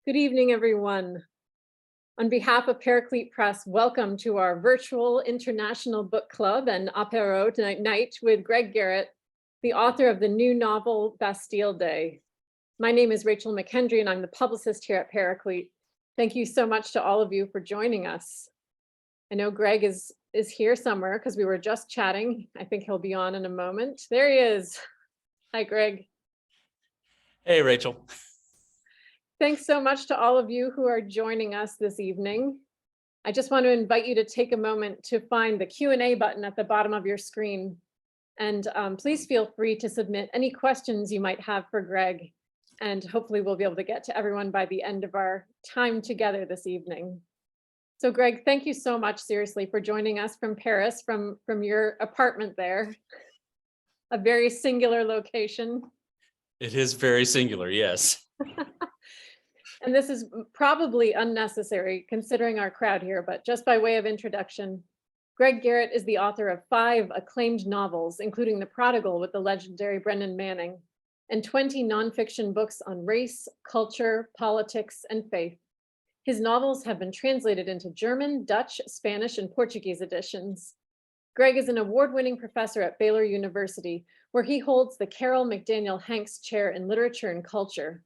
Good evening, everyone. On behalf of Paraclete Press, welcome to our virtual International Book Club and Apéro tonight with Greg Garret, the author of the new novel, Bastille Day. My name is Rachel McKendry, and I'm the publicist here at Paraclete. Thank you so much to all of you for joining us. I know Greg is here somewhere because we were just chatting. I think he'll be on in a moment. There he is. Hi, Greg. Hey, Rachel. Thanks so much to all of you who are joining us this evening. I just want to invite you to take a moment to find the Q&A button at the bottom of your screen. And please feel free to submit any questions you might have for Greg. And hopefully we'll be able to get to everyone by the end of our time together this evening. So Greg, thank you so much, seriously, for joining us from Paris, from your apartment there. A very singular location. It is very singular, yes. And this is probably unnecessary considering our crowd here, but just by way of introduction, Greg Garret is the author of 5 acclaimed novels, including The Prodigal with the legendary Brendan Manning, and 20 nonfiction books on race, culture, politics, and faith. His novels have been translated into German, Dutch, Spanish, and Portuguese editions. Greg is an award-winning professor at Baylor University, where he holds the Carol McDaniel Hanks Chair in Literature and Culture,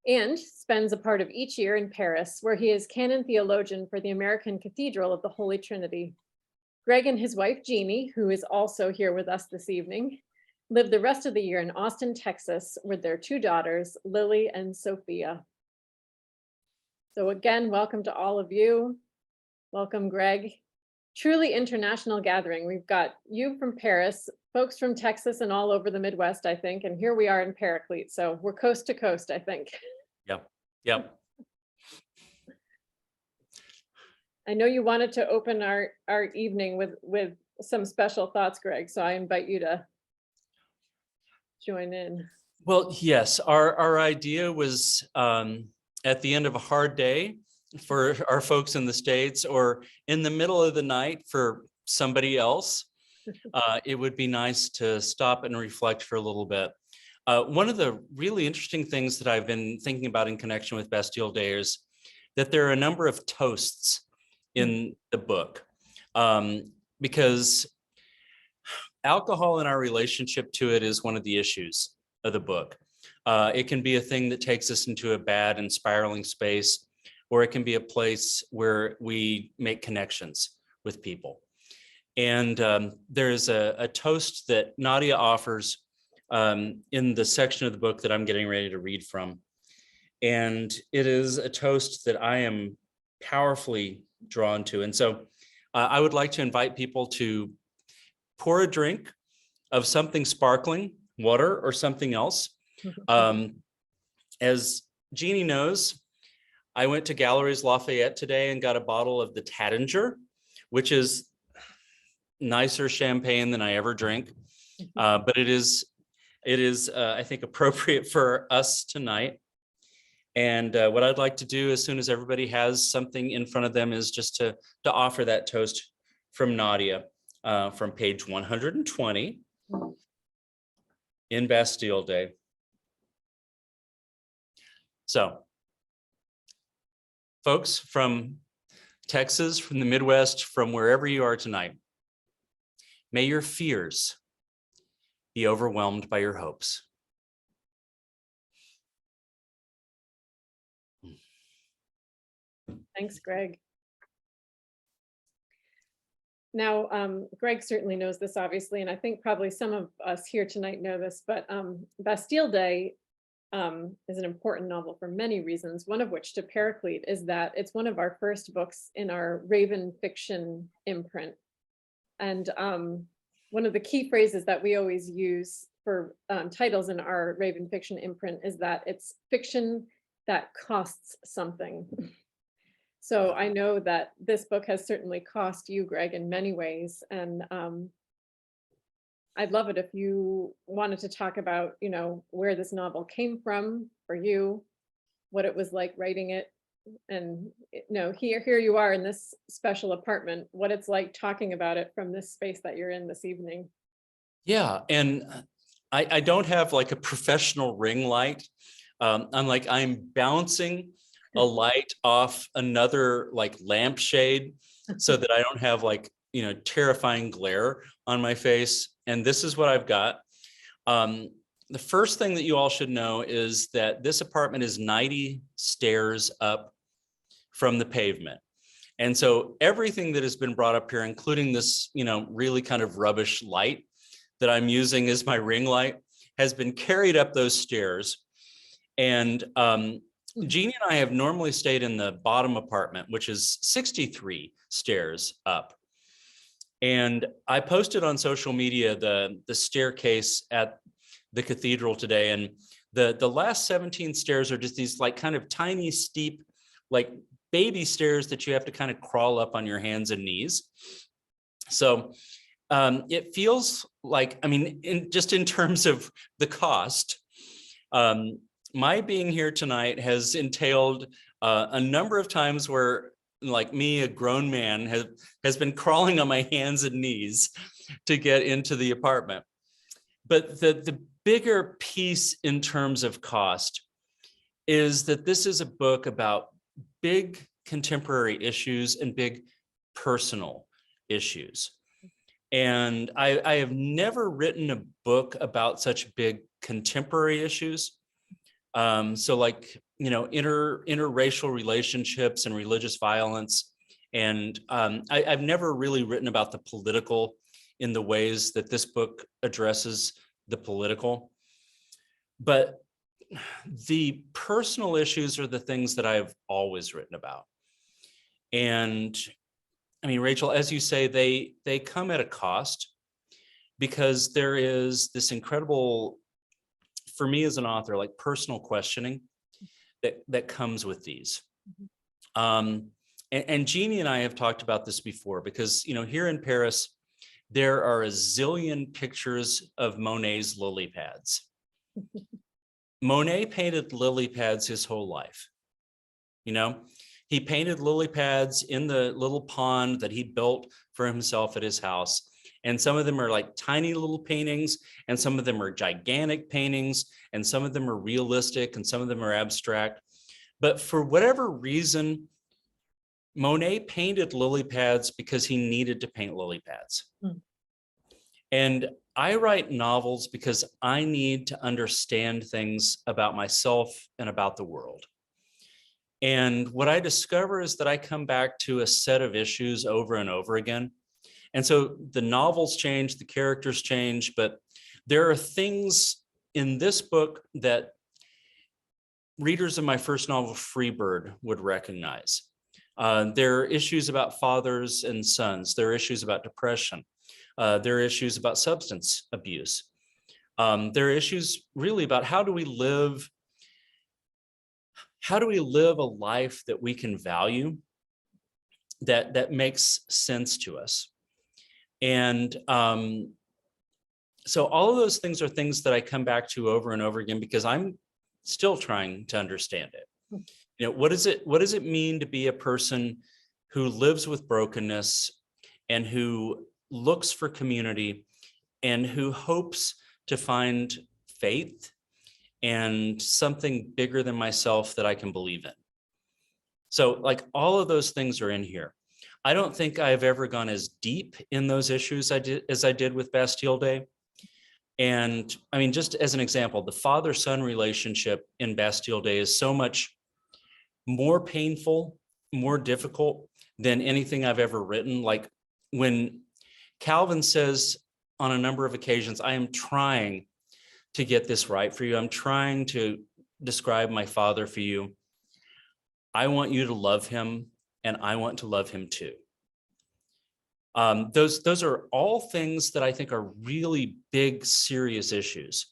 and spends a part of each year in Paris, where he is canon theologian for the American Cathedral of the Holy Trinity. Greg and his wife, Jeannie, who is also here with us this evening, live the rest of the year in Austin, Texas, with their 2 daughters, Lily and Sophia. So again, welcome to all of you. Welcome, Greg. Truly international gathering. We've got you from Paris, folks from Texas and all over the Midwest, I think, and here we are in Paraclete. So we're coast to coast, I think. Yep. I know you wanted to open our evening with some special thoughts, Greg, so I invite you to join in. Well, yes, our idea was at the end of a hard day for our folks in the States, or in the middle of the night for somebody else, it would be nice to stop and reflect for a little bit. One of the really interesting things that I've been thinking about in connection with Bastille Day is that there are a number of toasts in the book, because alcohol and our relationship to it is one of the issues of the book. It can be a thing that takes us into a bad and spiraling space, or it can be a place where we make connections with people. And there's a toast that Nadia offers in the section of the book that I'm getting ready to read from. And it is a toast that I am powerfully drawn to. And so I would like to invite people to pour a drink of something sparkling, water or something else. As Jeannie knows, I went to Galeries Lafayette today and got a bottle of the Taittinger, which is nicer champagne than I ever drink. But it is, I think, appropriate for us tonight. And what I'd like to do as soon as everybody has something in front of them is just to offer that toast from Nadia from page 120 in Bastille Day. So, folks from Texas, from the Midwest, from wherever you are tonight, may your fears be overwhelmed by your hopes. Thanks, Greg. Now, Greg certainly knows this, obviously, and I think probably some of us here tonight know this, but Bastille Day is an important novel for many reasons, one of which to Paraclete is that it's one of our first books in our Raven fiction imprint. And one of the key phrases that we always use for titles in our Raven fiction imprint is that it's fiction that costs something. So I know that this book has certainly cost you, Greg, in many ways. And I'd love it if you wanted to talk about, where this novel came from for you, what it was like writing it, and here you are in this special apartment, what it's like talking about it from this space that you're in this evening. Yeah, and I don't have like a professional ring light. I'm bouncing a light off another like lampshade so that I don't have like, terrifying glare on my face. And this is what I've got. The first thing that you all should know is that this apartment is 90 stairs up from the pavement. And so everything that has been brought up here, including this, really kind of rubbish light that I'm using as my ring light, has been carried up those stairs. And Jeannie and I have normally stayed in the bottom apartment, which is 63 stairs up. And I posted on social media the staircase at the cathedral today. And the last 17 stairs are just these like kind of tiny, steep, like baby stairs that you have to kind of crawl up on your hands and knees. So it feels like, I mean, just in terms of the cost, my being here tonight has entailed a number of times where, like me, a grown man, has been crawling on my hands and knees to get into the apartment. But the bigger piece in terms of cost is that this is a book about big contemporary issues and big personal issues. And I have never written a book about such big contemporary issues. So like, interracial relationships and religious violence. And I've never really written about the political in the ways that this book addresses the political. But the personal issues are the things that I've always written about. And I mean, Rachel, as you say, they come at a cost, because there is this incredible, for me as an author, like personal questioning that comes with these. And Jeannie and I have talked about this before, because, here in Paris, there are a zillion pictures of Monet's lily pads. Monet painted lily pads his whole life. He painted lily pads in the little pond that he built for himself at his house. And some of them are like tiny little paintings, and some of them are gigantic paintings, and some of them are realistic, and some of them are abstract. But for whatever reason, Monet painted lily pads because he needed to paint lily pads. And I write novels because I need to understand things about myself and about the world. And what I discover is that I come back to a set of issues over and over again. And so the novels change, the characters change, but there are things in this book that readers of my first novel, Freebird, would recognize. There are issues about fathers and sons. There are issues about depression. There are issues about substance abuse. There are issues really about how do we live a life that we can value, that makes sense to us. And so all of those things are things that I come back to over and over again, because I'm still trying to understand it. What does it mean to be a person who lives with brokenness and who looks for community and who hopes to find faith and something bigger than myself that I can believe in? So like all of those things are in here. I don't think I've ever gone as deep in those issues as I did with Bastille Day. And I mean, just as an example, the father-son relationship in Bastille Day is so much more painful, more difficult than anything I've ever written. Like when Calvin says on a number of occasions, I am trying to get this right for you. I'm trying to describe my father for you. I want you to love him, and I want to love him too. Those are all things that I think are really big, serious issues.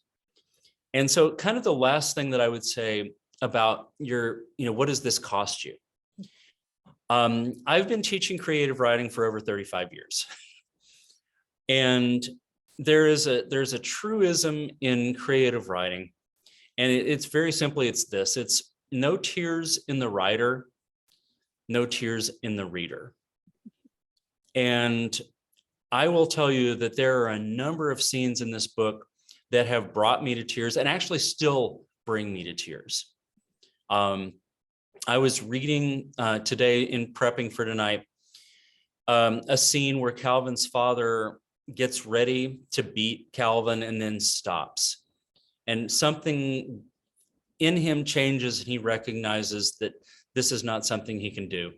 And so kind of the last thing that I would say about what does this cost you? I've been teaching creative writing for over 35 years. And there's a truism in creative writing. And it's very simply, it's this: it's no tears in the writer, no tears in the reader. And I will tell you that there are a number of scenes in this book that have brought me to tears and actually still bring me to tears. I was reading today in prepping for tonight, a scene where Calvin's father gets ready to beat Calvin and then stops. And something in him changes and he recognizes that this is not something he can do.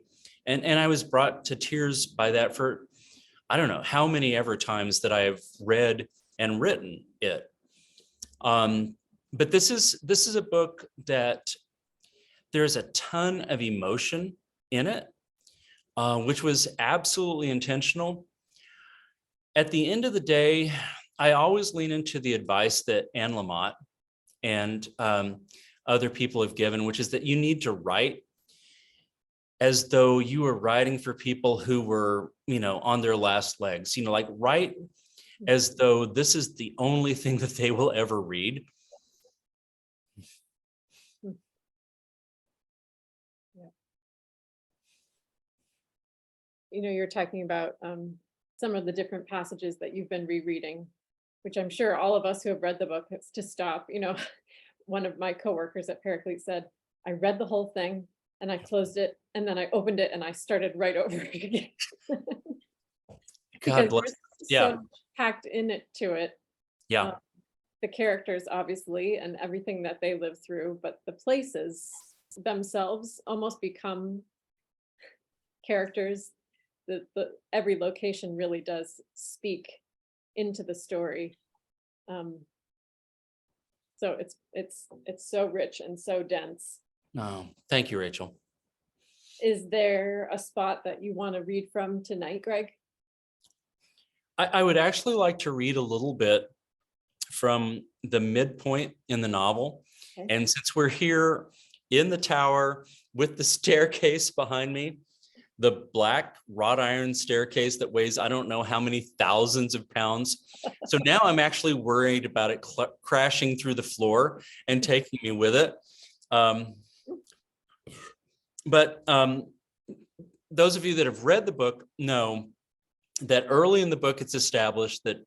And I was brought to tears by that for, I don't know how many ever times that I have read and written it. But this is a book that there's a ton of emotion in it, which was absolutely intentional. At the end of the day, I always lean into the advice that Anne Lamott and other people have given, which is that you need to write as though you were writing for people who were, on their last legs, like write as though this is the only thing that they will ever read. Yeah. You're talking about some of the different passages that you've been rereading, which I'm sure all of us who have read the book has to stop. One of my coworkers at Paraclete said, I read the whole thing and I closed it and then I opened it and I started right over it again. God Because bless. there's Yeah. so much packed in it to it. Yeah. The characters, obviously, and everything that they live through, but the places themselves almost become characters. The every location really does speak into the story. So it's so rich and so dense. Oh, thank you, Rachel. Is there a spot that you want to read from tonight, Greg? I would actually like to read a little bit from the midpoint in the novel. Okay. And since we're here in the tower with the staircase behind me, the black wrought iron staircase that weighs, I don't know how many thousands of pounds. So now I'm actually worried about it crashing through the floor and taking me with it. But those of you that have read the book know that early in the book, it's established that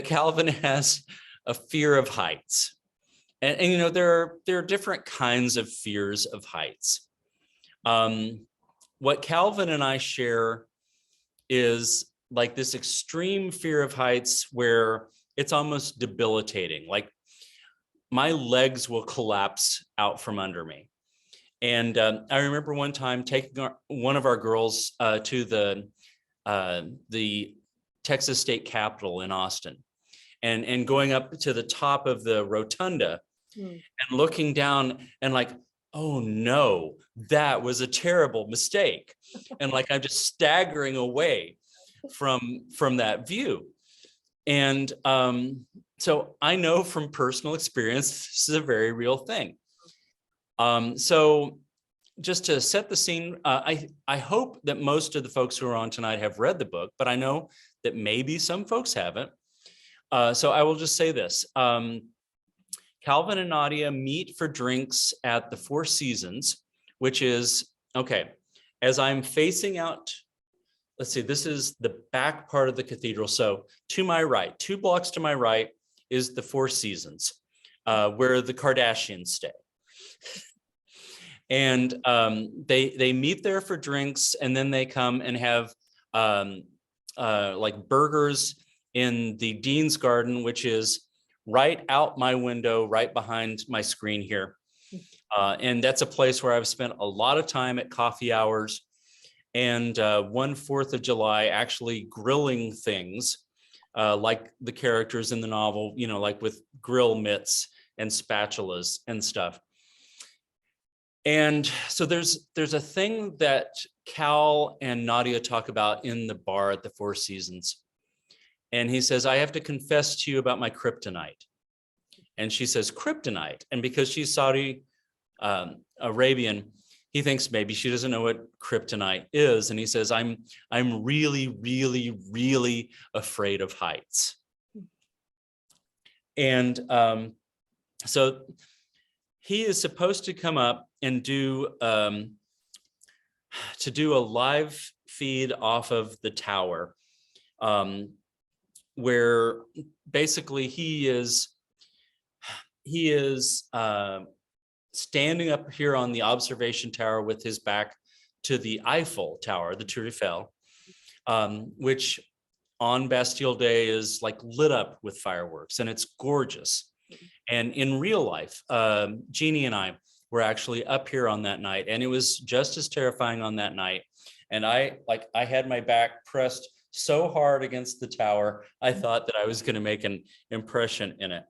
Calvin has a fear of heights. And there are different kinds of fears of heights. What Calvin and I share is like this extreme fear of heights where it's almost debilitating. Like my legs will collapse out from under me. And I remember one time taking one of our girls to the Texas State Capitol in Austin and going up to the top of the rotunda and looking down and like, oh no, that was a terrible mistake. And like, I'm just staggering away from that view. And so I know from personal experience, this is a very real thing. So just to set the scene, I hope that most of the folks who are on tonight have read the book, but I know that maybe some folks haven't. So I will just say this. Calvin and Nadia meet for drinks at the Four Seasons, which is, okay, as I'm facing out, let's see, this is the back part of the cathedral. So to my right, 2 blocks to my right is the Four Seasons, where the Kardashians stay. And they meet there for drinks, and then they come and have like burgers in the Dean's Garden, which is right out my window, right behind my screen here. And that's a place where I've spent a lot of time at coffee hours and one 4th of July actually grilling things like the characters in the novel, like with grill mitts and spatulas and stuff. And so there's a thing that Cal and Nadia talk about in the bar at the Four Seasons. And he says, I have to confess to you about my kryptonite. And she says, kryptonite. And because she's Saudi Arabian, he thinks maybe she doesn't know what kryptonite is. And he says, I'm really, really, really afraid of heights. And so he is supposed to come up and do a live feed off of the tower, where basically he is standing up here on the observation tower with his back to the Eiffel Tower, the Tour Eiffel, which on Bastille Day is like lit up with fireworks, and it's gorgeous. And in real life, Jeannie and I were actually up here on that night, and it was just as terrifying on that night. And I had my back pressed so hard against the tower, I thought that I was going to make an impression in it.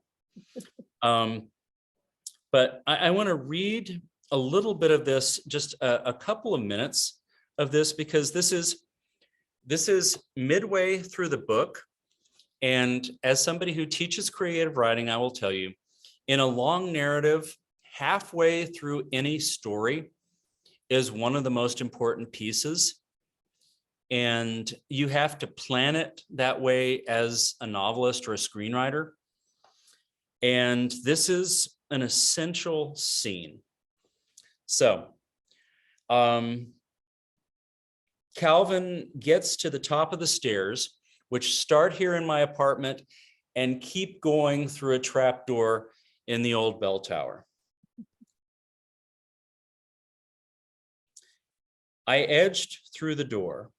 But I want to read a little bit of this, just a couple of minutes of this, because this is midway through the book. And as somebody who teaches creative writing, I will tell you, in a long narrative, halfway through any story is one of the most important pieces. And you have to plan it that way as a novelist or a screenwriter. And this is an essential scene. So, Calvin gets to the top of the stairs, which start here in my apartment and keep going through a trapdoor in the old bell tower. I edged through the door,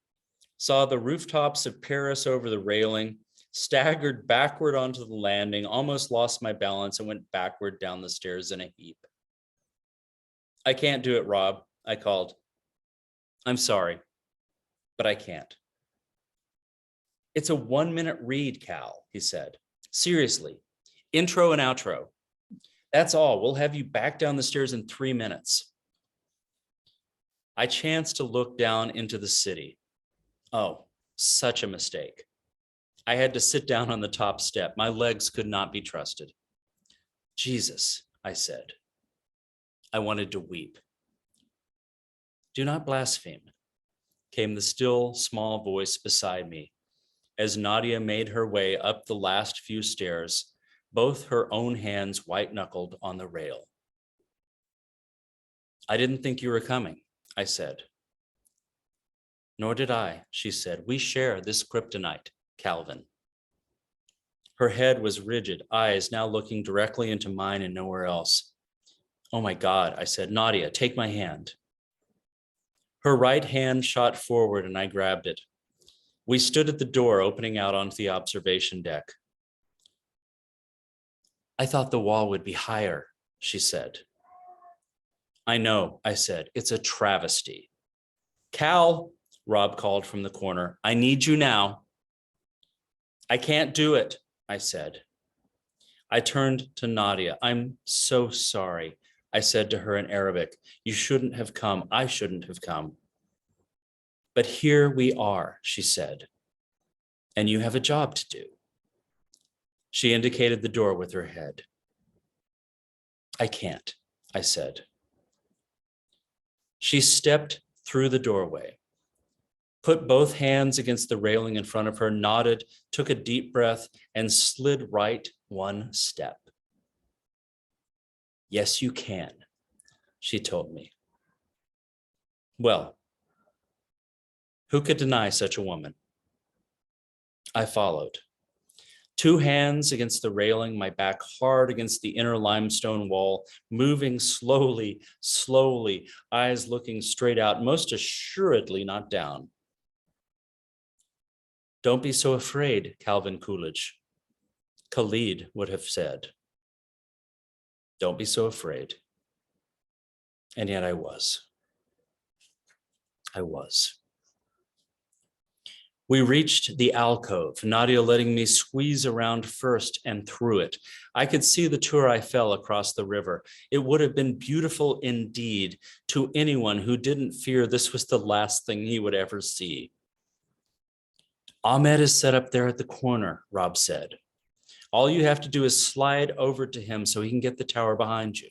saw the rooftops of Paris over the railing, staggered backward onto the landing, almost lost my balance, and went backward down the stairs in a heap. I can't do it, Rob, I called. I'm sorry, but I can't. It's a 1-minute read, Cal, he said. Seriously, intro and outro. That's all. We'll have you back down the stairs in 3 minutes. I chanced to look down into the city. Oh, such a mistake. I had to sit down on the top step. My legs could not be trusted. Jesus, I said. I wanted to weep. Do not blaspheme, came the still, small voice beside me as Nadia made her way up the last few stairs, both her own hands white-knuckled on the rail. I didn't think you were coming, I said. Nor did I, she said. We share this kryptonite, Calvin. Her head was rigid, eyes now looking directly into mine and nowhere else. Oh my God, I said, Nadia, take my hand. Her right hand shot forward and I grabbed it. We stood at the door opening out onto the observation deck. I thought the wall would be higher, she said. I know, I said, it's a travesty. Cal, Rob called from the corner, I need you now. I can't do it, I said. I turned to Nadia. I'm so sorry, I said to her in Arabic. You shouldn't have come. I shouldn't have come. But here we are, she said, and you have a job to do. She indicated the door with her head. I can't, I said. She stepped through the doorway, put both hands against the railing in front of her, nodded, took a deep breath, and slid right one step. Yes, you can, she told me. Well, who could deny such a woman? I followed. 2 hands against the railing, my back hard against the inner limestone wall, moving slowly, slowly, eyes looking straight out, most assuredly not down. Don't be so afraid, Calvin Coolidge. Khalid would have said. Don't be so afraid. And yet I was. I was. We reached the alcove, Nadia letting me squeeze around first and through it. I could see the Tour Eiffel across the river. It would have been beautiful indeed to anyone who didn't fear this was the last thing he would ever see. Ahmed is set up there at the corner, Rob said. All you have to do is slide over to him so he can get the tower behind you.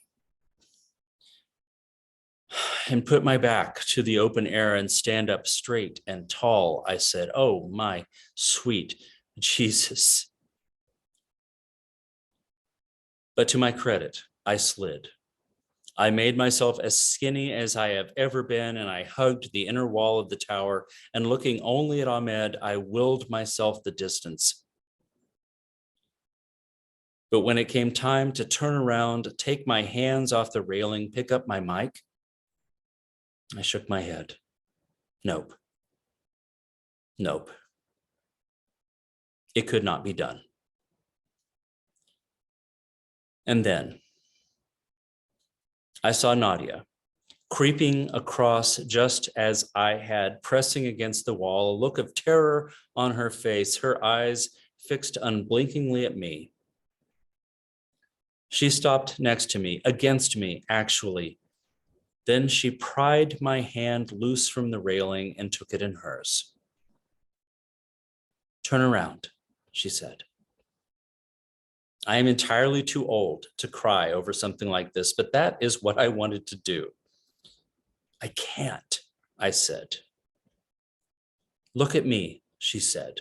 And put my back to the open air and stand up straight and tall, I said, oh, my sweet Jesus. But to my credit, I slid. I made myself as skinny as I have ever been, and I hugged the inner wall of the tower, and looking only at Ahmed, I willed myself the distance. But when it came time to turn around, take my hands off the railing, pick up my mic, I shook my head. Nope. Nope. It could not be done. And then I saw Nadia creeping across just as I had, pressing against the wall, a look of terror on her face, her eyes fixed unblinkingly at me. She stopped next to me, against me, actually. Then she pried my hand loose from the railing and took it in hers. Turn around, she said. I am entirely too old to cry over something like this, but that is what I wanted to do. I can't, I said. Look at me, she said.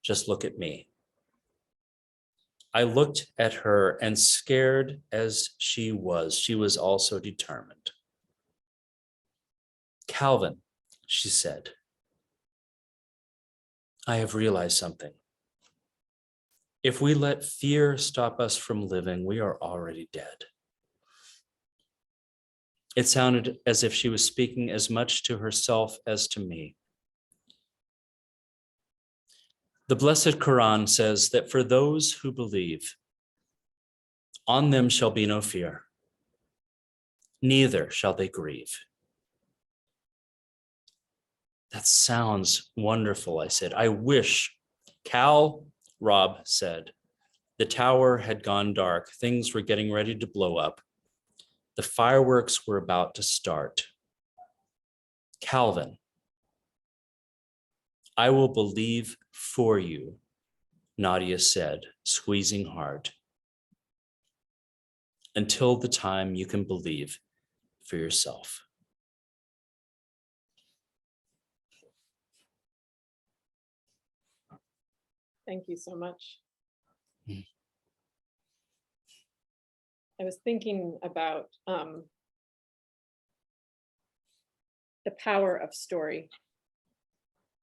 Just look at me. I looked at her, and scared as she was also determined. Calvin, she said, I have realized something. If we let fear stop us from living, we are already dead. It sounded as if she was speaking as much to herself as to me. The Blessed Quran says that for those who believe, on them shall be no fear, neither shall they grieve. That sounds wonderful, I said. I wish. Rob said, the tower had gone dark. Things were getting ready to blow up. The fireworks were about to start. Calvin, I will believe for you, Nadia said, squeezing hard, until the time you can believe for yourself. Thank you so much. Mm. I was thinking about the power of story,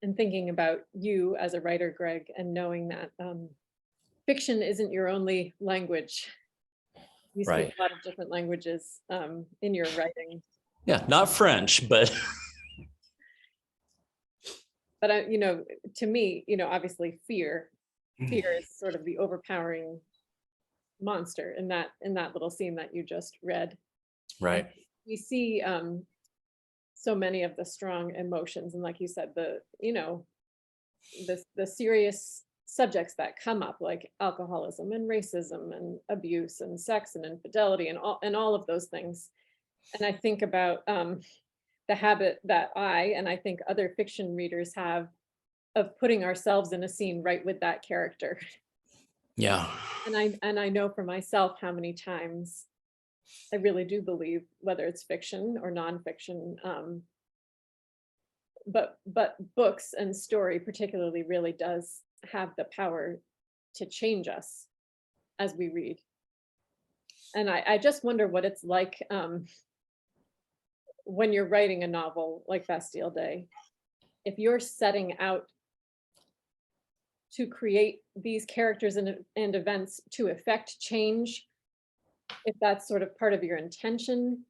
and thinking about you as a writer, Greg, and knowing that fiction isn't your only language. You speak Right. a lot of different languages in your writing. Yeah, not French, but But to me, obviously fear is sort of the overpowering monster in that little scene that you just read. right. And we see so many of the strong emotions, and like you said, the serious subjects that come up, like alcoholism and racism and abuse and sex and infidelity and all of those things. And I think about the habit that I think other fiction readers have of putting ourselves in a scene right with that character. Yeah. And I know for myself how many times I really do believe, whether it's fiction or nonfiction, but books and story particularly really does have the power to change us as we read. And I just wonder what it's like when you're writing a novel like Bastille Day, if you're setting out to create these characters and events to effect change, if that's sort of part of your intention,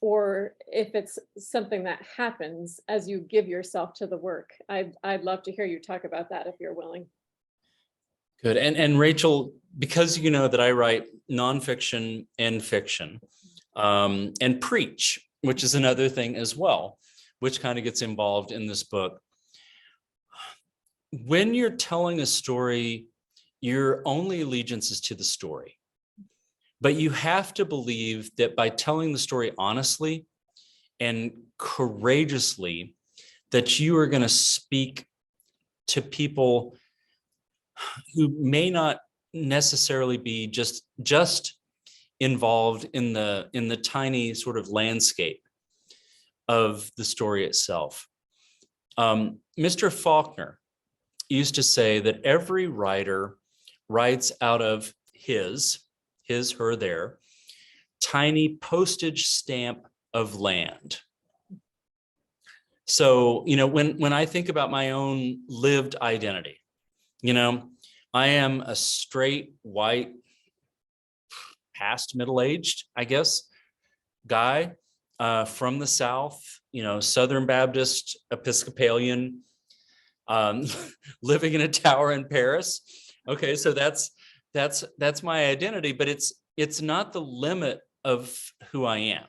or if it's something that happens as you give yourself to the work. I'd love to hear you talk about that if you're willing. Good. And Rachel, because you know that I write nonfiction and fiction, and preach, which is another thing as well, which kind of gets involved in this book. When you're telling a story, your only allegiance is to the story. But you have to believe that by telling the story honestly and courageously, that you are going to speak to people who may not necessarily be just involved in the tiny sort of landscape of the story itself. Mr. Faulkner used to say that every writer writes out of his, her, their tiny postage stamp of land. So, when I think about my own lived identity, I am a straight white, past middle-aged, I guess, guy from the South, Southern Baptist Episcopalian, living in a tower in Paris. Okay, so that's my identity, but it's not the limit of who I am.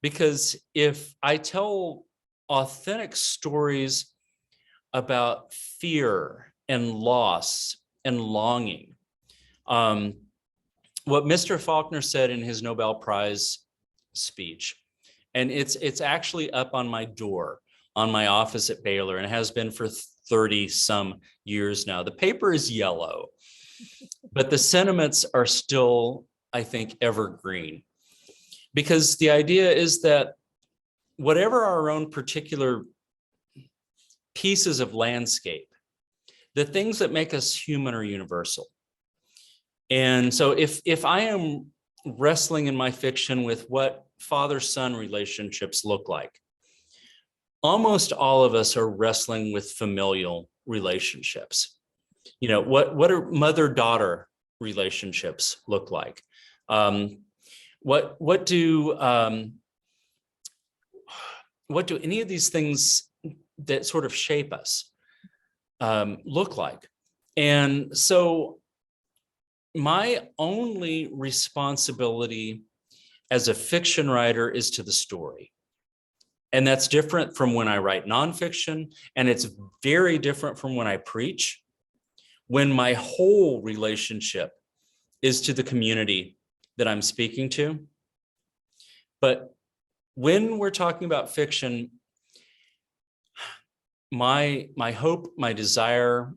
Because if I tell authentic stories about fear and loss and longing, what Mr. Faulkner said in his Nobel Prize speech, and it's actually up on my door on my office at Baylor, and it has been for 30 some years now. The paper is yellow, but the sentiments are still, I think, evergreen. Because the idea is that whatever our own particular pieces of landscape, the things that make us human are universal. And so if I am wrestling in my fiction with what father-son relationships look like, almost all of us are wrestling with familial relationships. What are mother-daughter relationships look like? What do any of these things that sort of shape us look like? And so my only responsibility as a fiction writer is to the story. And that's different from when I write nonfiction, and it's very different from when I preach, when my whole relationship is to the community that I'm speaking to. But when we're talking about fiction, my hope, my desire,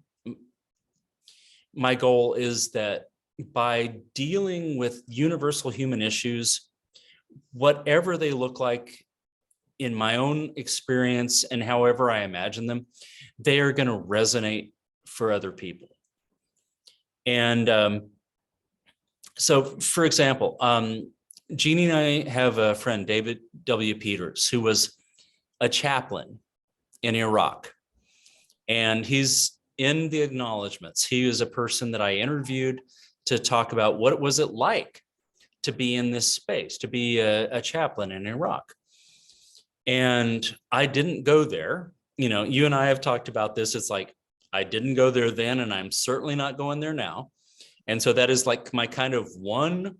my goal is that by dealing with universal human issues, whatever they look like in my own experience and however I imagine them, they are going to resonate for other people. And so, for example, Jeannie and I have a friend, David W. Peters, who was a chaplain in Iraq. And he's in the acknowledgements. He was a person that I interviewed to talk about what was it like to be in this space, to be a chaplain in Iraq. And I didn't go there. You and I have talked about this. It's like, I didn't go there then, and I'm certainly not going there now. And so that is like my kind of one,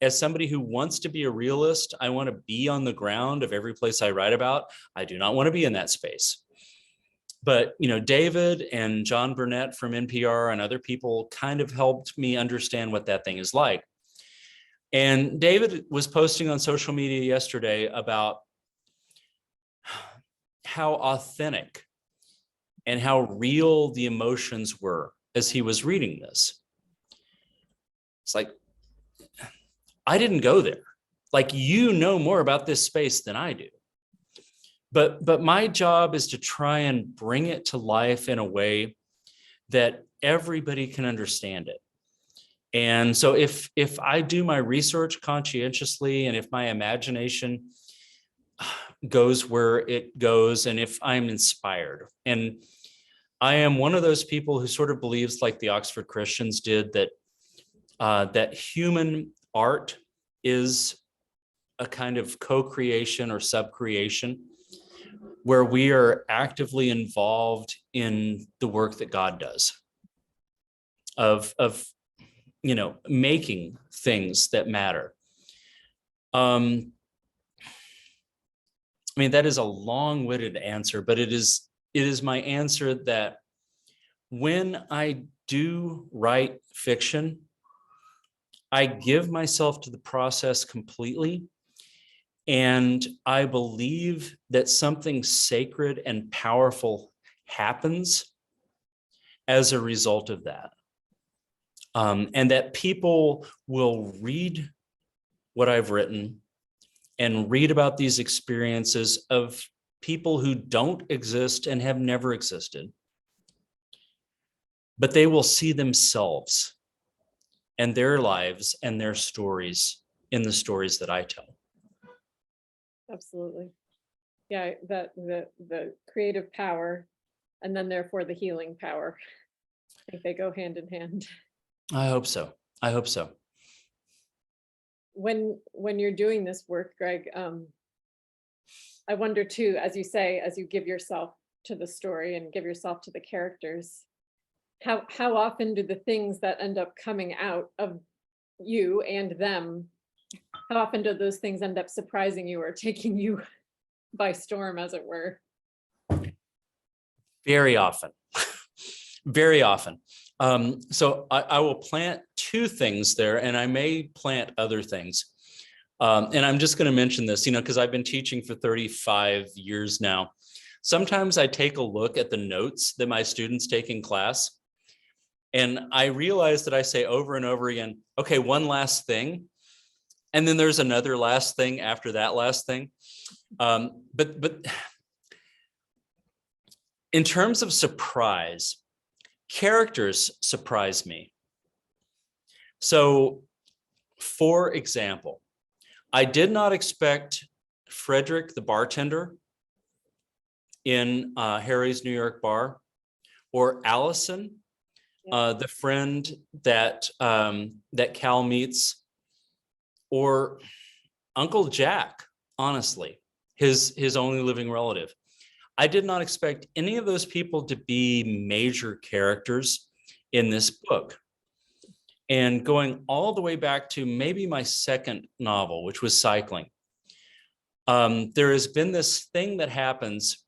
as somebody who wants to be a realist, I want to be on the ground of every place I write about. I do not want to be in that space. But, David and John Burnett from NPR and other people kind of helped me understand what that thing is like. And David was posting on social media yesterday about how authentic and how real the emotions were as he was reading this. It's like, I didn't go there. Like, you know more about this space than I do. But my job is to try and bring it to life in a way that everybody can understand it. And so if I do my research conscientiously, and if my imagination goes where it goes, and if I'm inspired, and I am one of those people who sort of believes, like the Oxford Christians did, that that human art is a kind of co-creation or sub-creation, where we are actively involved in the work that God does of making things that matter. I mean, that is a long-winded answer, but it is my answer that when I do write fiction, I give myself to the process completely. And I believe that something sacred and powerful happens as a result of that. And that people will read what I've written and read about these experiences of people who don't exist and have never existed. But they will see themselves and their lives and their stories in the stories that I tell. Absolutely. Yeah, the creative power, and then therefore the healing power. I think they go hand in hand. I hope so. I hope so. When you're doing this work, Greg, I wonder too, as you say, as you give yourself to the story and give yourself to the characters, how often do the things that end up coming out of you and them, how often do those things end up surprising you or taking you by storm, as it were? Very often. Very often. So I will plant two things there, and I may plant other things. And I'm just going to mention this, because I've been teaching for 35 years now. Sometimes I take a look at the notes that my students take in class, and I realize that I say over and over again, okay, one last thing. And then there's another last thing after that last thing. But in terms of surprise, characters surprise me. So, for example, I did not expect Frederick, the bartender in Harry's New York Bar, or Allison, the friend that that Cal meets, or Uncle Jack, honestly, his only living relative. I did not expect any of those people to be major characters in this book. And going all the way back to maybe my second novel, which was Cycling, there has been this thing that happens,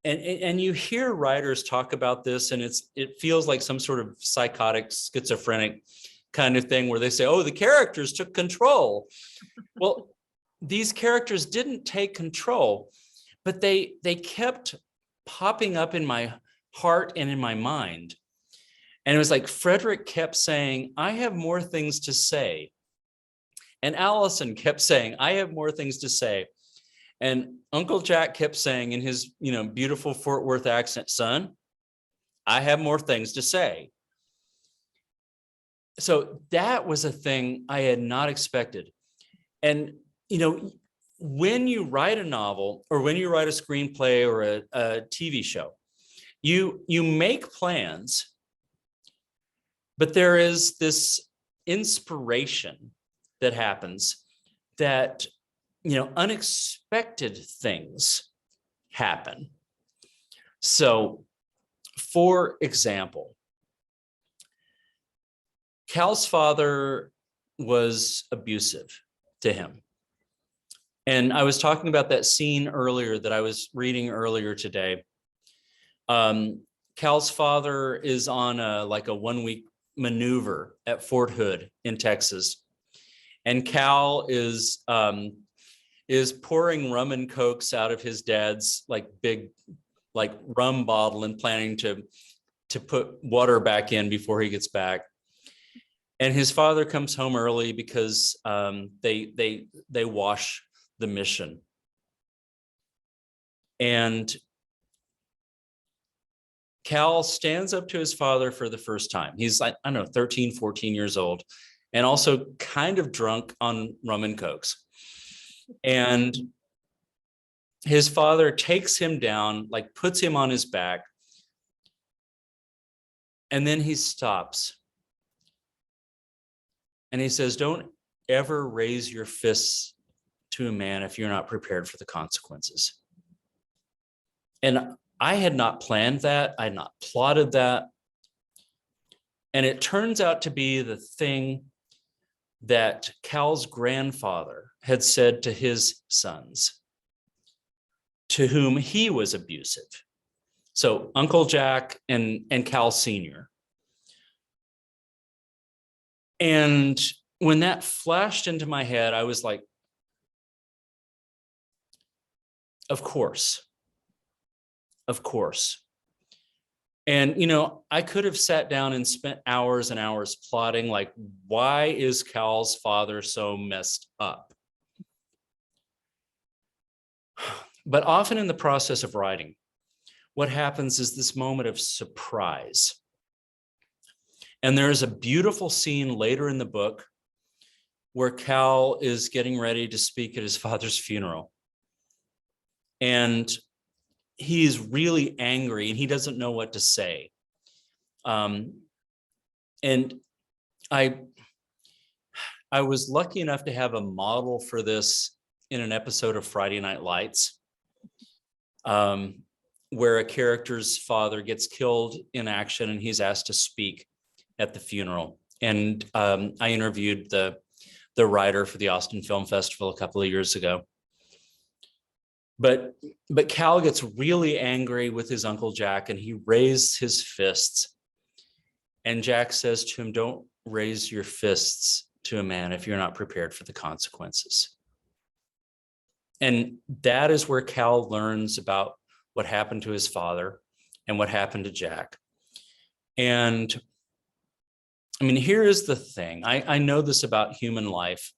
and you hear writers talk about this, and it feels like some sort of psychotic, schizophrenic kind of thing where they say, oh, the characters took control. Well, these characters didn't take control, but they kept popping up in my heart and in my mind. And it was like Frederick kept saying, I have more things to say. And Allison kept saying, I have more things to say. And Uncle Jack kept saying in his, beautiful Fort Worth accent, son, I have more things to say. So that was a thing I had not expected. And, when you write a novel or when you write a screenplay or a TV show, you make plans, but there is this inspiration that happens that, unexpected things happen. So, for example, Cal's father was abusive to him. And I was talking about that scene earlier that I was reading earlier today. Cal's father is on a 1-week maneuver at Fort Hood in Texas. And Cal is pouring rum and cokes out of his dad's big rum bottle and planning to put water back in before he gets back. And his father comes home early because they wash the mission. And Cal stands up to his father for the first time. He's, 13, 14 years old, and also kind of drunk on rum and cokes. And his father takes him down, puts him on his back, and then he stops. And he says, don't ever raise your fists to a man if you're not prepared for the consequences. And I had not planned that. I had not plotted that. And it turns out to be the thing that Cal's grandfather had said to his sons, to whom he was abusive. So Uncle Jack and Cal Sr. And when that flashed into my head, I was like, of course. And, I could have sat down and spent hours and hours plotting, why is Cal's father so messed up? But often in the process of writing, what happens is this moment of surprise. And there's a beautiful scene later in the book where Cal is getting ready to speak at his father's funeral. And he's really angry and he doesn't know what to say. And I was lucky enough to have a model for this in an episode of Friday Night Lights, where a character's father gets killed in action and he's asked to speak at the funeral. And I interviewed the writer for the Austin Film Festival a couple of years ago. But Cal gets really angry with his Uncle Jack and he raised his fists. And Jack says to him, "Don't raise your fists to a man if you're not prepared for the consequences." And that is where Cal learns about what happened to his father and what happened to Jack. And I mean, here is the thing. I know this about human life.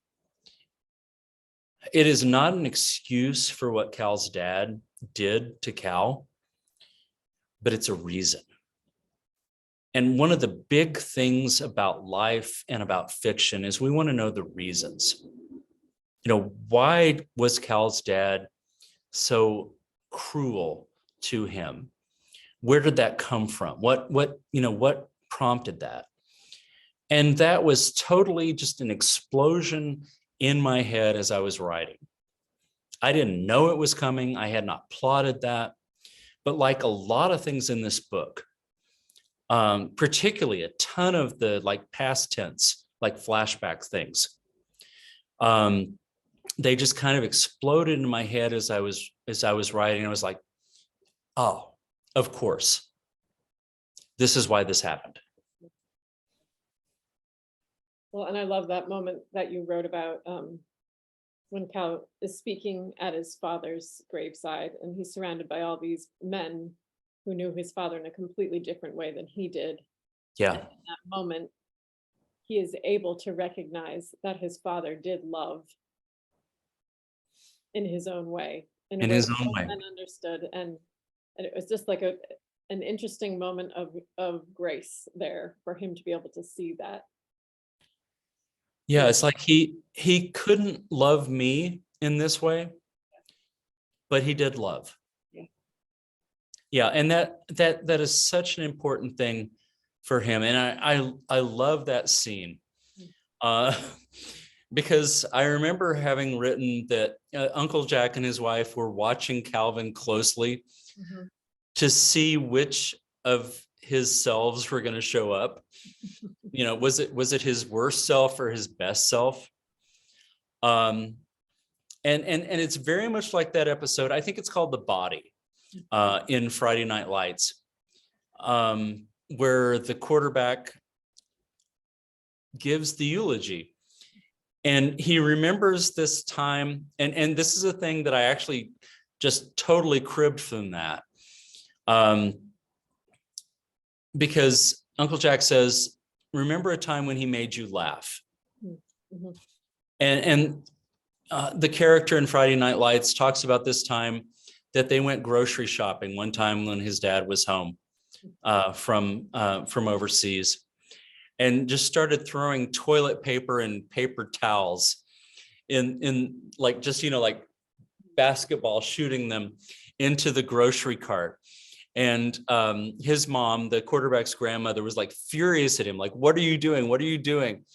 It is not an excuse for what Cal's dad did to Cal, but it's a reason. And one of the big things about life and about fiction is we want to know the reasons. You know, why was Cal's dad so cruel to him? Where did that come from? What prompted that? And that was totally just an explosion in my head as I was writing. I didn't know it was coming. I had not plotted that. But like a lot of things in this book, particularly a ton of the like past tense, like flashback things, they just kind of exploded in my head as I was writing. I was like, oh, of course, this is why this happened. Well, and I love that moment that you wrote about when Cal is speaking at his father's graveside, and he's surrounded by all these men who knew his father in a completely different way than he did. Yeah. And in that moment, he is able to recognize that his father did love in his own way, in his own way, and understood. And it was just like an interesting moment of grace there for him to be able to see that. Yeah, it's like he couldn't love me in this way, but he did love. Yeah. Yeah, and that is such an important thing for him. And I love that scene. Because I remember having written that Uncle Jack and his wife were watching Calvin closely to see which of his selves were going to show up. You know, was it his worst self or his best self? And it's very much like that episode. I think it's called The Body in Friday Night Lights, where the quarterback gives the eulogy. And he remembers this time, and this is a thing that I actually just totally cribbed from that. Because Uncle Jack says, remember a time when he made you laugh. Mm-hmm. And the character in Friday Night Lights talks about this time that they went grocery shopping one time when his dad was home from overseas, and just started throwing toilet paper and paper towels in like, just, you know, like basketball, shooting them into the grocery cart. And his mom, the quarterback's grandmother, was like furious at him, like, what are you doing? What are you doing?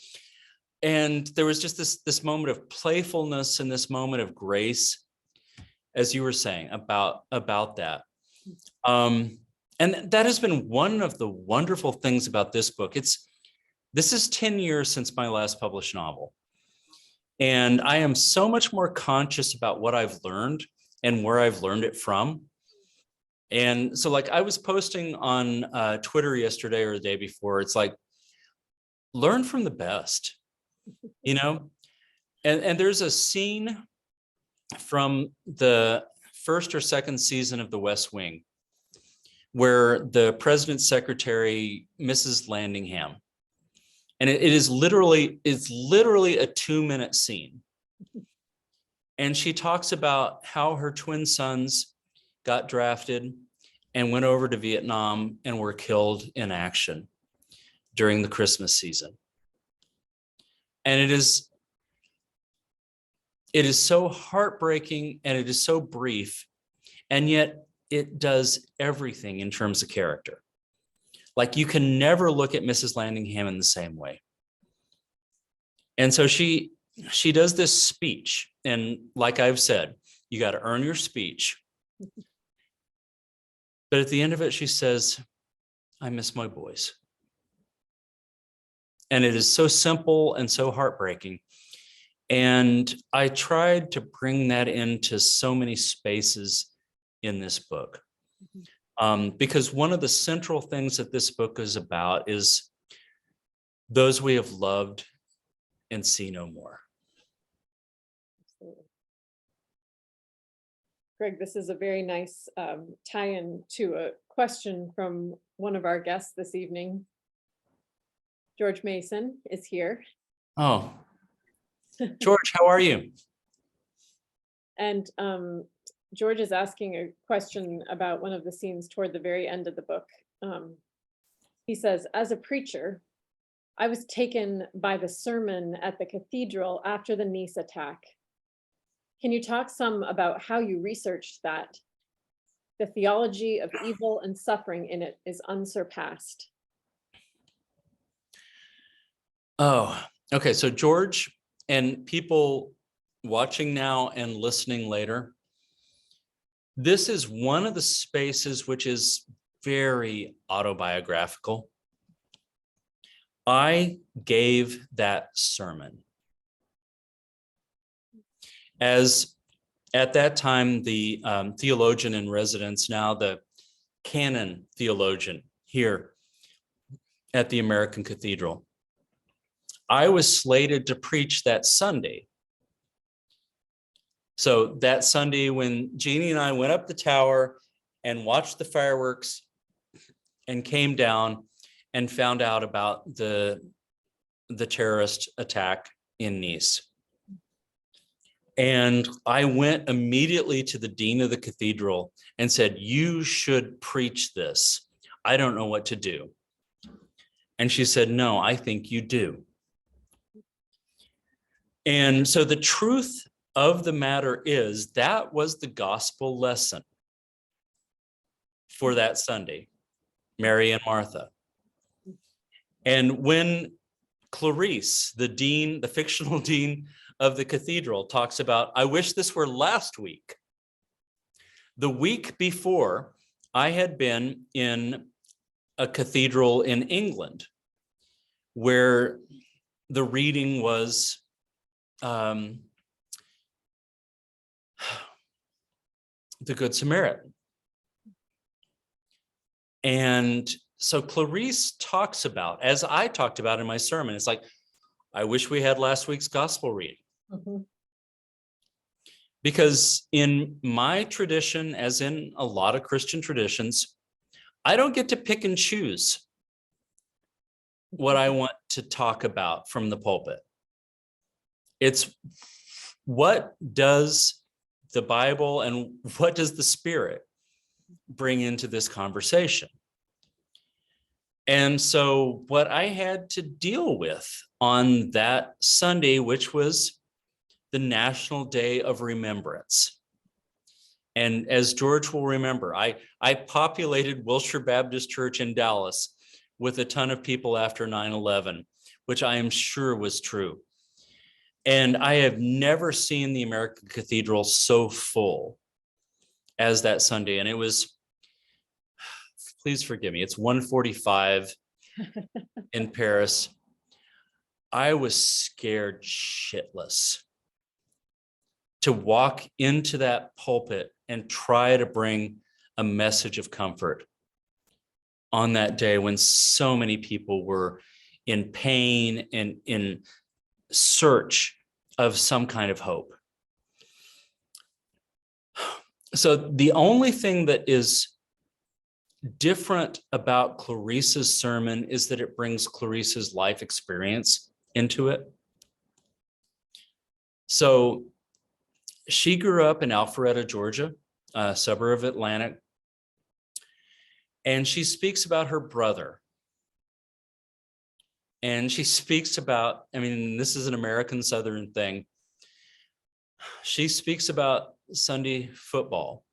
And there was just this moment of playfulness and this moment of grace, as you were saying about that. And that has been one of the wonderful things about this book. This is 10 years since my last published novel. And I am so much more conscious about what I've learned and where I've learned it from. And so, like, I was posting on Twitter yesterday or the day before, it's like, learn from the best, you know? And there's a scene from the first or second season of The West Wing where the president's secretary, Mrs. Landingham, and it's literally a 2-minute scene. And she talks about how her twin sons got drafted and went over to Vietnam and were killed in action during the Christmas season. And it is so heartbreaking, and it is so brief, and yet it does everything in terms of character. Like you can never look at Mrs. Landingham in the same way. And so she does this speech. And like I've said, you got to earn your speech. But at the end of it, she says, I miss my boys. And it is so simple and so heartbreaking. And I tried to bring that into so many spaces in this book. Because one of the central things that this book is about is those we have loved and see no more. Absolutely. Greg, this is a very nice tie-in to a question from one of our guests this evening. George Mason is here. Oh, George, how are you? And George is asking a question about one of the scenes toward the very end of the book. He says, as a preacher, I was taken by the sermon at the cathedral after the Nice attack. Can you talk some about how you researched that? The theology of evil and suffering in it is unsurpassed. Oh, okay. So George and people watching now and listening later, this is one of the spaces which is very autobiographical. I gave that sermon as at that time, the theologian in residence, now the canon theologian here at the American Cathedral. I was slated to preach that Sunday. So that Sunday when Jeannie and I went up the tower and watched the fireworks and came down and found out about the terrorist attack in Nice. And I went immediately to the dean of the cathedral and said, you should preach this. I don't know what to do. And she said, no, I think you do. And so the truth of the matter is that was the gospel lesson for that Sunday, Mary and Martha. And when Clarice, the dean, the fictional dean of the cathedral, talks about, I wish this were last week. The week before, I had been in a cathedral in England where the reading was the Good Samaritan. And so Clarice talks about, as I talked about in my sermon, it's like, I wish we had last week's gospel reading. Mm-hmm. Because in my tradition, as in a lot of Christian traditions, I don't get to pick and choose what I want to talk about from the pulpit. It's what does the Bible and what does the Spirit bring into this conversation? And so what I had to deal with on that Sunday, which was the National Day of Remembrance. And as George will remember, I populated Wilshire Baptist Church in Dallas with a ton of people after 9/11, which I am sure was true. And I have never seen the American Cathedral so full as that Sunday. And it was, please forgive me, it's 1:45 in Paris. I was scared shitless to walk into that pulpit and try to bring a message of comfort on that day when so many people were in pain and in search of some kind of hope. So the only thing that is different about Clarice's sermon is that it brings Clarice's life experience into it. So she grew up in Alpharetta, Georgia, a suburb of Atlanta. And she speaks about her brother. And she speaks about, I mean, this is an American Southern thing. She speaks about Sunday football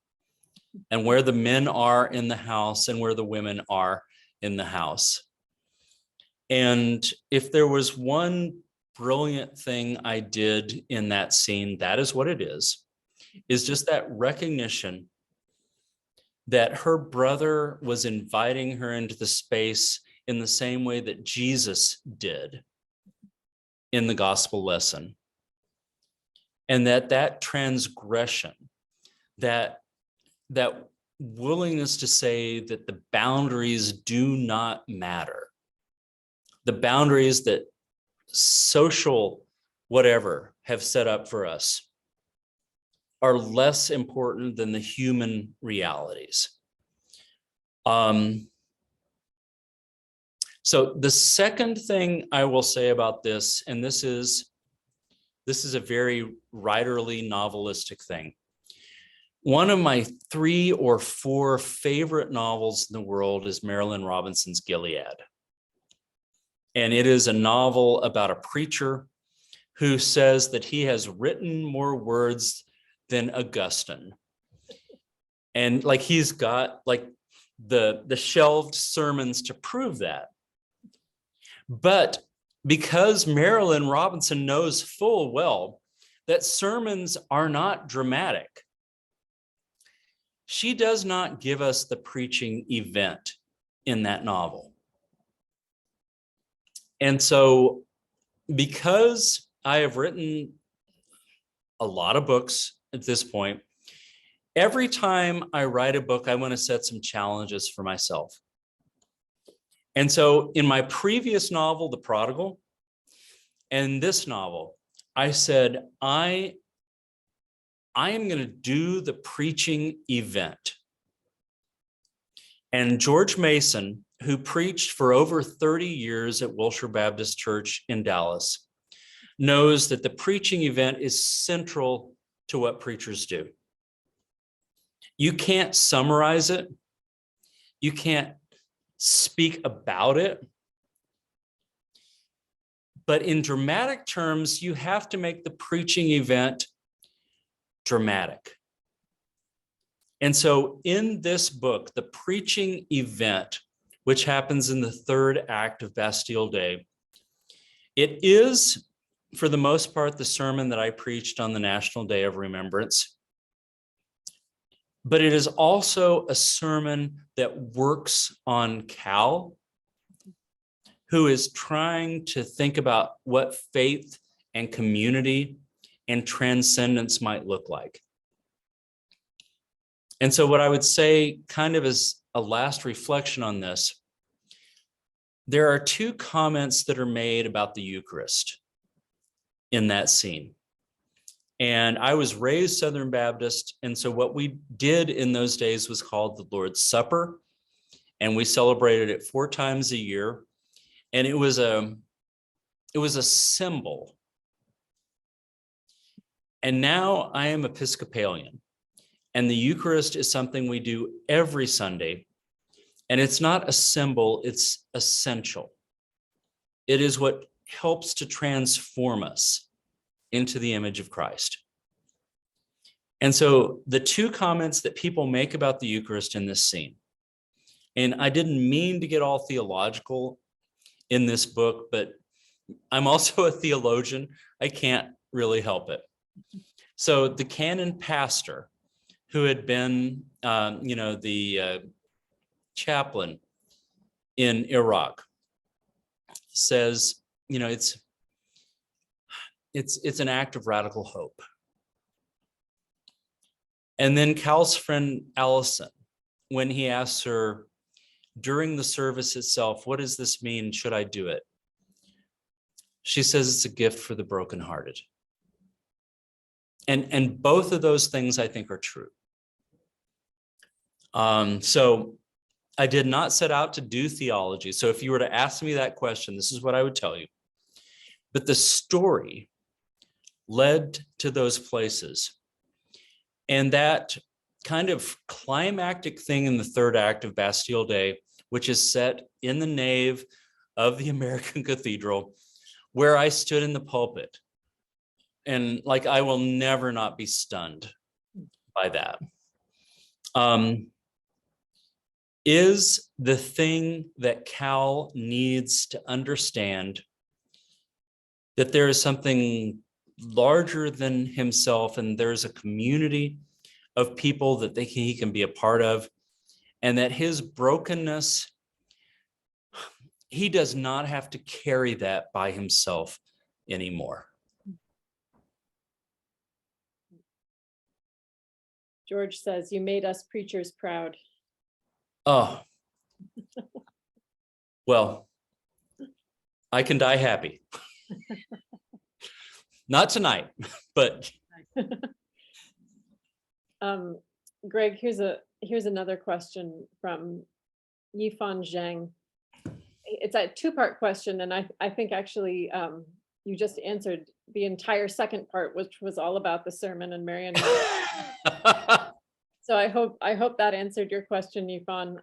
and where the men are in the house and where the women are in the house. And if there was one brilliant thing I did in that scene, that is what it is just that recognition that her brother was inviting her into the space in the same way that Jesus did in the gospel lesson. And that transgression, that willingness to say that the boundaries do not matter, the boundaries that social whatever have set up for us are less important than the human realities. So the second thing I will say about this, and this is a very writerly novelistic thing. One of my 3 or 4 favorite novels in the world is Marilynne Robinson's Gilead. And it is a novel about a preacher who says that he has written more words than Augustine. And like he's got like the shelved sermons to prove that. But because Marilynne Robinson knows full well that sermons are not dramatic, she does not give us the preaching event in that novel. And so because I have written a lot of books at this point, every time I write a book, I want to set some challenges for myself. And so in my previous novel, The Prodigal, and this novel, I said, I am going to do the preaching event. And George Mason, who preached for over 30 years at Wilshire Baptist Church in Dallas, knows that the preaching event is central to what preachers do. You can't summarize it. You can't speak about it. But in dramatic terms, you have to make the preaching event dramatic. And so in this book, the preaching event, which happens in the 3rd act of Bastille Day, it is, for the most part, the sermon that I preached on the National Day of Remembrance. But it is also a sermon that works on Cal, who is trying to think about what faith and community and transcendence might look like. And so what I would say, kind of as a last reflection on this, there are 2 comments that are made about the Eucharist in that scene. And I was raised Southern Baptist, and so what we did in those days was called the Lord's Supper, and we celebrated it 4 times a year. And it was a symbol. And now I am Episcopalian, and the Eucharist is something we do every Sunday. And it's not a symbol, it's essential. It is what helps to transform us into the image of Christ. And so the 2 comments that people make about the Eucharist in this scene, and I didn't mean to get all theological in this book, but I'm also a theologian. I can't really help it. So the canon pastor, who had been, the chaplain in Iraq, says, it's an act of radical hope. And then Cal's friend Allison, when he asks her during the service itself, what does this mean? Should I do it? She says it's a gift for the brokenhearted. And both of those things I think are true. So I did not set out to do theology. So if you were to ask me that question, this is what I would tell you. But the story led to those places. And that kind of climactic thing in the 3rd act of Bastille Day, which is set in the nave of the American Cathedral, where I stood in the pulpit. And like, I will never not be stunned by that. is the thing that Cal needs to understand, that there is something larger than himself, and there's a community of people that he can be a part of, and that his brokenness, he does not have to carry that by himself anymore. George says, "You made us preachers proud." Oh, well, I can die happy. Not tonight, but Greg, here's another question from Yifan Zhang. It's a two-part question, and I think actually you just answered the entire second part, which was all about the sermon and Marion. So I hope that answered your question, Yifan.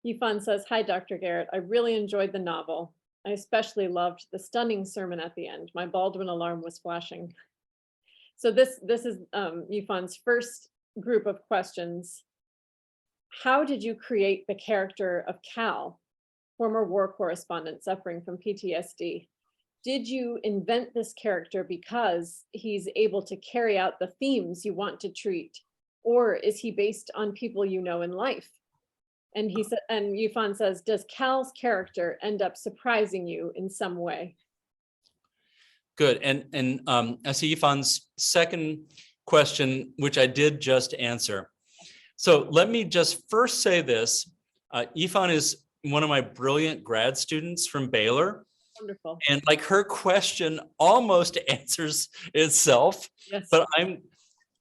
Yifan says, "Hi, Dr. Garret. I really enjoyed the novel. I especially loved the stunning sermon at the end. My Baldwin alarm was flashing." So this is Yifan's first group of questions. How did you create the character of Cal, former war correspondent suffering from PTSD? Did you invent this character because he's able to carry out the themes you want to treat? Or is he based on people you know in life? And he said, and Yifan says, does Cal's character end up surprising you in some way? Good. And I see Yifan's second question, which I did just answer. So let me just first say this. Yifan is one of my brilliant grad students from Baylor. Wonderful. And like, her question almost answers itself, Yes. but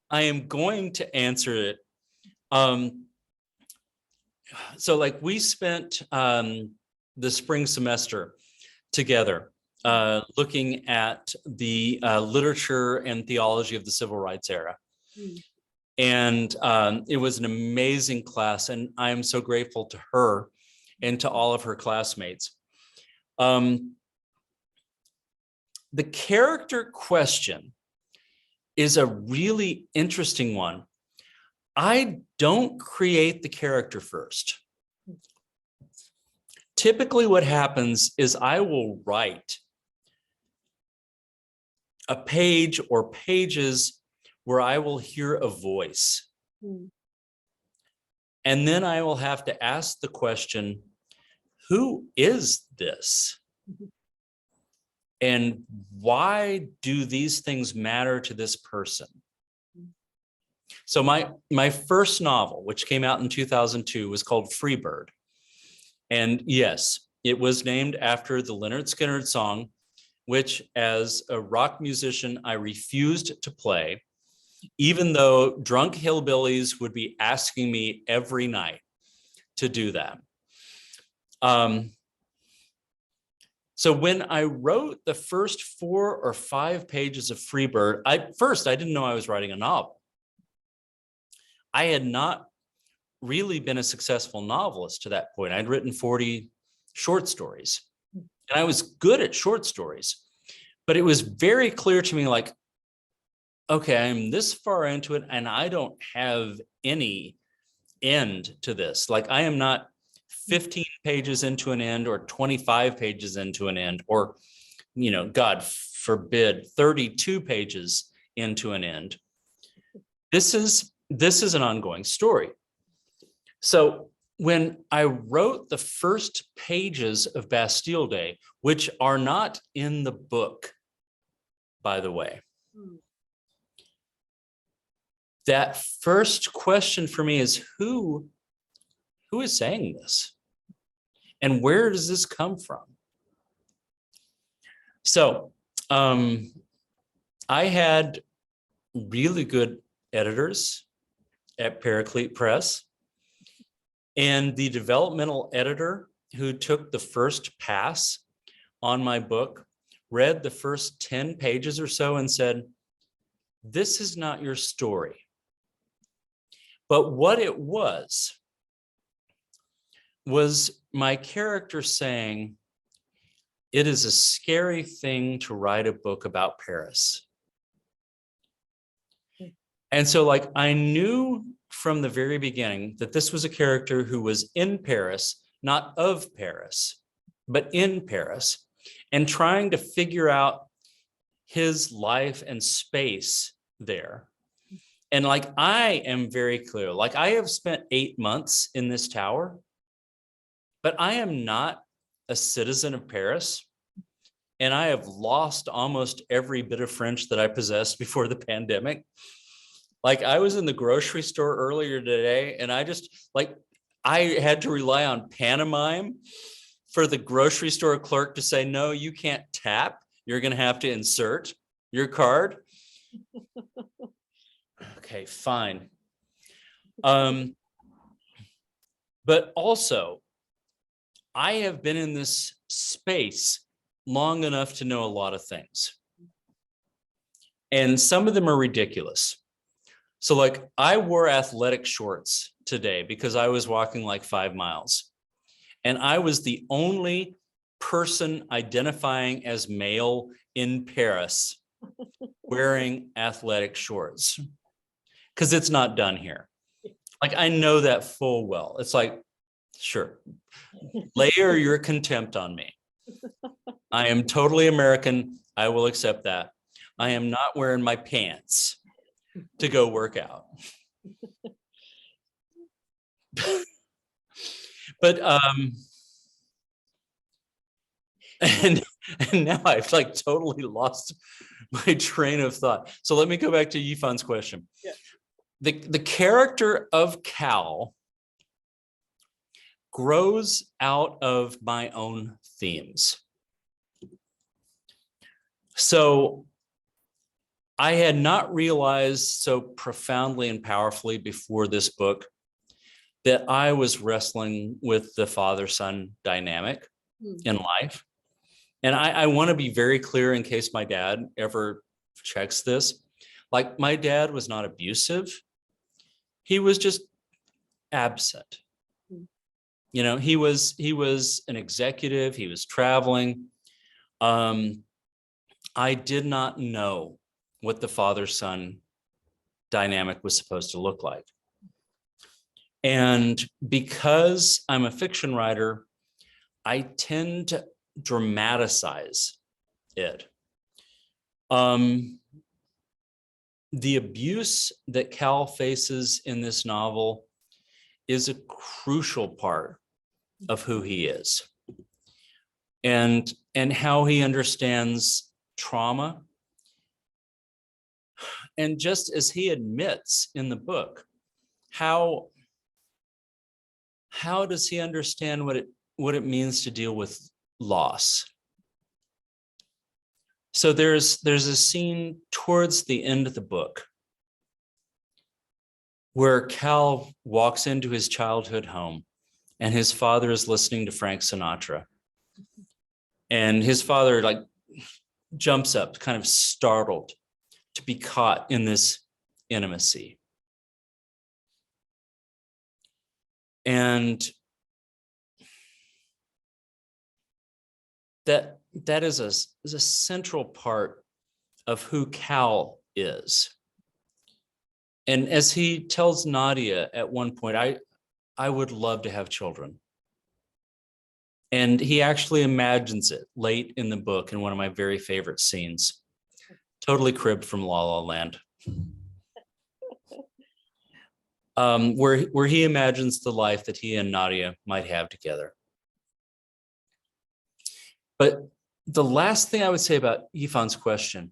I am going to answer it. So like, we spent the spring semester together looking at the literature and theology of the civil rights era. And it was an amazing class, and I am so grateful to her and to all of her classmates. The character question is a really interesting one. I don't create the character first. Typically what happens is I will write a page or pages where I will hear a voice. And then I will have to ask the question, who is this? And why do these things matter to this person? So my first novel, which came out in 2002, was called Freebird. And yes, it was named after the Lynyrd Skynyrd song, which as a rock musician, I refused to play, even though drunk hillbillies would be asking me every night to do that. So when I wrote the first 4 or 5 pages of Freebird, I didn't know I was writing a novel. I had not really been a successful novelist to that point. I'd written 40 short stories, and I was good at short stories, but it was very clear to me, like, okay, I'm this far into it and I don't have any end to this. Like, I am not 15 pages into an end or 25 pages into an end, or, you know, God forbid, 32 pages into an end. This is an ongoing story. So when I wrote the first pages of Bastille Day, which are not in the book, by the way, that first question for me is, who is saying this? And where does this come from? So I had really good editors at Paraclete Press, and the developmental editor who took the first pass on my book read the first 10 pages or so and said, this is not your story. But what it was my character saying, it is a scary thing to write a book about Paris. And so like I knew from the very beginning that this was a character who was in Paris, not of Paris, but in Paris, and trying to figure out his life and space there. And like, I am very clear, like I have spent 8 months in this tower, but I am not a citizen of Paris. And I have lost almost every bit of French that I possessed before the pandemic. Like I was in the grocery store earlier today and I had to rely on pantomime for the grocery store clerk to say, no, you can't tap. You're going to have to insert your card. Okay, fine. But also, I have been in this space long enough to know a lot of things. And some of them are ridiculous. So like I wore athletic shorts today because I was walking like 5 miles. And I was the only person identifying as male in Paris wearing athletic shorts. Because it's not done here. Like I know that full well. It's like, sure, layer your contempt on me. I am totally American. I will accept that. I am not wearing my pants to go work out. But and now I've like totally lost my train of thought. So let me go back to Yifan's question. Yeah. The character of Cal grows out of my own themes. So I had not realized so profoundly and powerfully before this book that I was wrestling with the father-son dynamic in life. And I want to be very clear in case my dad ever checks this. Like my dad was not abusive. He was just absent. You know, he was an executive. He was traveling. I did not know what the father-son dynamic was supposed to look like. And because I'm a fiction writer, I tend to dramatize it. The abuse that Cal faces in this novel is a crucial part of who he is and how he understands trauma. And just as he admits in the book, how does he understand what it means to deal with loss? So there's a scene towards the end of the book where Cal walks into his childhood home and his father is listening to Frank Sinatra. And his father like jumps up, kind of startled to be caught in this intimacy. And that is a central part of who Cal is. And as he tells Nadia at one point, I would love to have children. And he actually imagines it late in the book in one of my very favorite scenes, totally cribbed from La La Land, where he imagines the life that he and Nadia might have together. But the last thing I would say about Yifan's question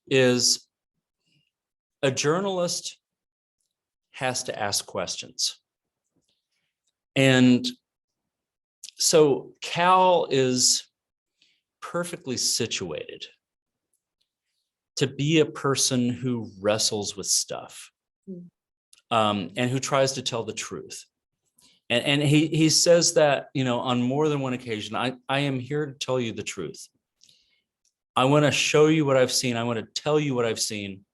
is a journalist has to ask questions. And so Cal is perfectly situated to be a person who wrestles with stuff and who tries to tell the truth. And he says that, you know, on more than one occasion, I am here to tell you the truth. I want to show you what I've seen. I want to tell you what I've seen.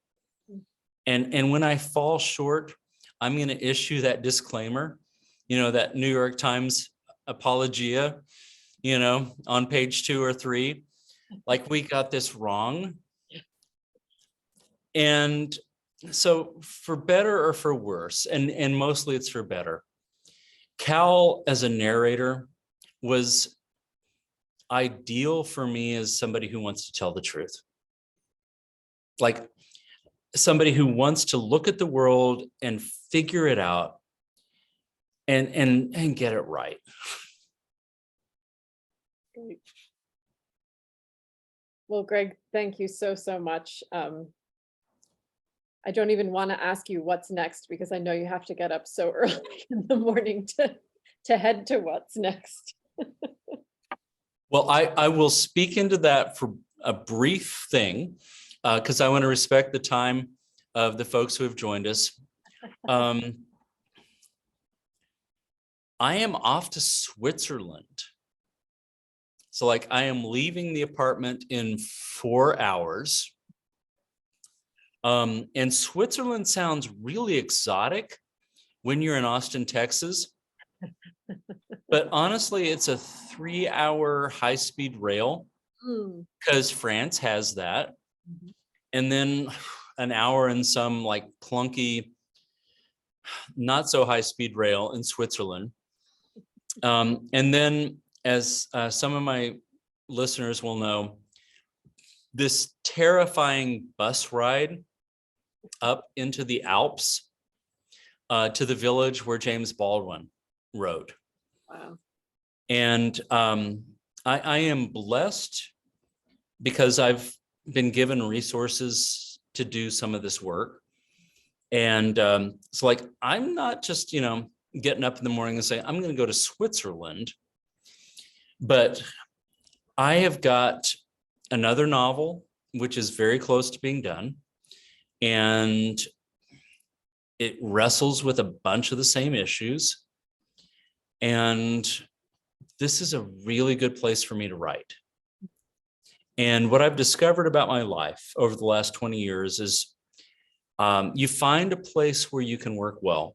And when I fall short, I'm going to issue that disclaimer, you know, that New York Times apologia, you know, on page 2 or 3, like we got this wrong. And So for better or for worse, and mostly it's for better, Cal as a narrator was ideal for me as somebody who wants to tell the truth. Like somebody who wants to look at the world and figure it out and get it right. Great. Well, Greg, thank you so, so much. I don't even want to ask you what's next because I know you have to get up so early in the morning to head to what's next. Well, I will speak into that for a brief thing, because I want to respect the time of the folks who have joined us. I am off to Switzerland. So like I am leaving the apartment in 4 hours. And Switzerland sounds really exotic when you're in Austin, Texas. But honestly, it's a 3-hour high-speed rail because France has that. And then an hour in some like clunky, not so high-speed rail in Switzerland. And then as some of my listeners will know, this terrifying bus ride up into the Alps to the village where James Baldwin wrote. Wow. And I am blessed because I've been given resources to do some of this work. And so like, I'm not just, getting up in the morning and saying, I'm going to go to Switzerland, but I have got another novel, which is very close to being done. And it wrestles with a bunch of the same issues. And this is a really good place for me to write. And what I've discovered about my life over the last 20 years is you find a place where you can work well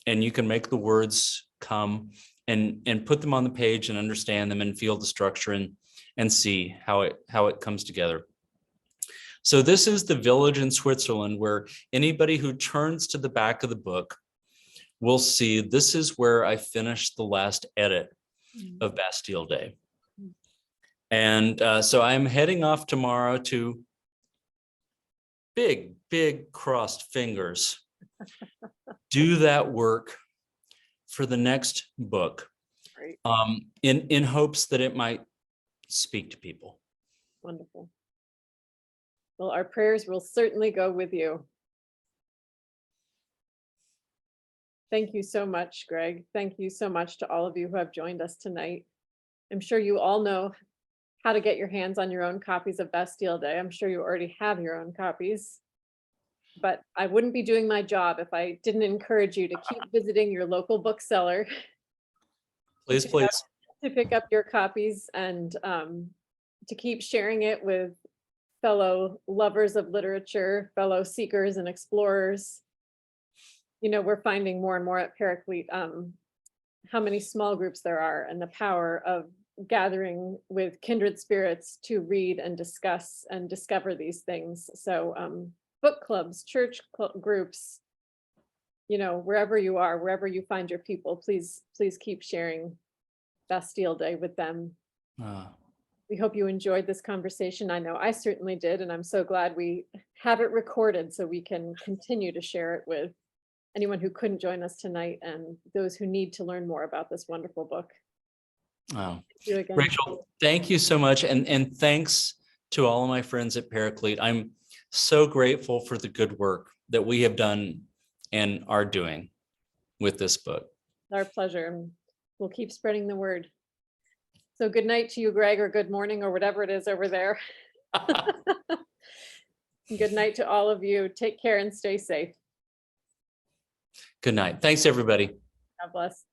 and you can make the words come and put them on the page and understand them and feel the structure and see how it comes together. So this is the village in Switzerland where anybody who turns to the back of the book will see this is where I finished the last edit of Bastille Day. And so I'm heading off tomorrow to big crossed fingers, do that work for the next book, in hopes that it might speak to people. Wonderful. Well, our prayers will certainly go with you. Thank you so much, Greg. Thank you so much to all of you who have joined us tonight. I'm sure you all know how to get your hands on your own copies of Bastille Day. I'm sure you already have your own copies, but I wouldn't be doing my job if I didn't encourage you to keep visiting your local bookseller. Please. To pick up your copies and to keep sharing it with fellow lovers of literature, fellow seekers and explorers. We're finding more and more at Paraclete how many small groups there are and the power of gathering with kindred spirits to read and discuss and discover these things. So book clubs, church groups, wherever you are, wherever you find your people, please keep sharing Bastille Day with them. We hope you enjoyed this conversation. I know I certainly did, and I'm so glad we have it recorded so we can continue to share it with anyone who couldn't join us tonight and those who need to learn more about this wonderful book. Thank you again. Rachel, thank you so much. And thanks to all of my friends at Paraclete. I'm so grateful for the good work that we have done and are doing with this book. Our pleasure. We'll keep spreading the word. So good night to you, Greg, or good morning, or whatever it is over there. Good night to all of you. Take care and stay safe. Good night. Thanks, everybody. God bless.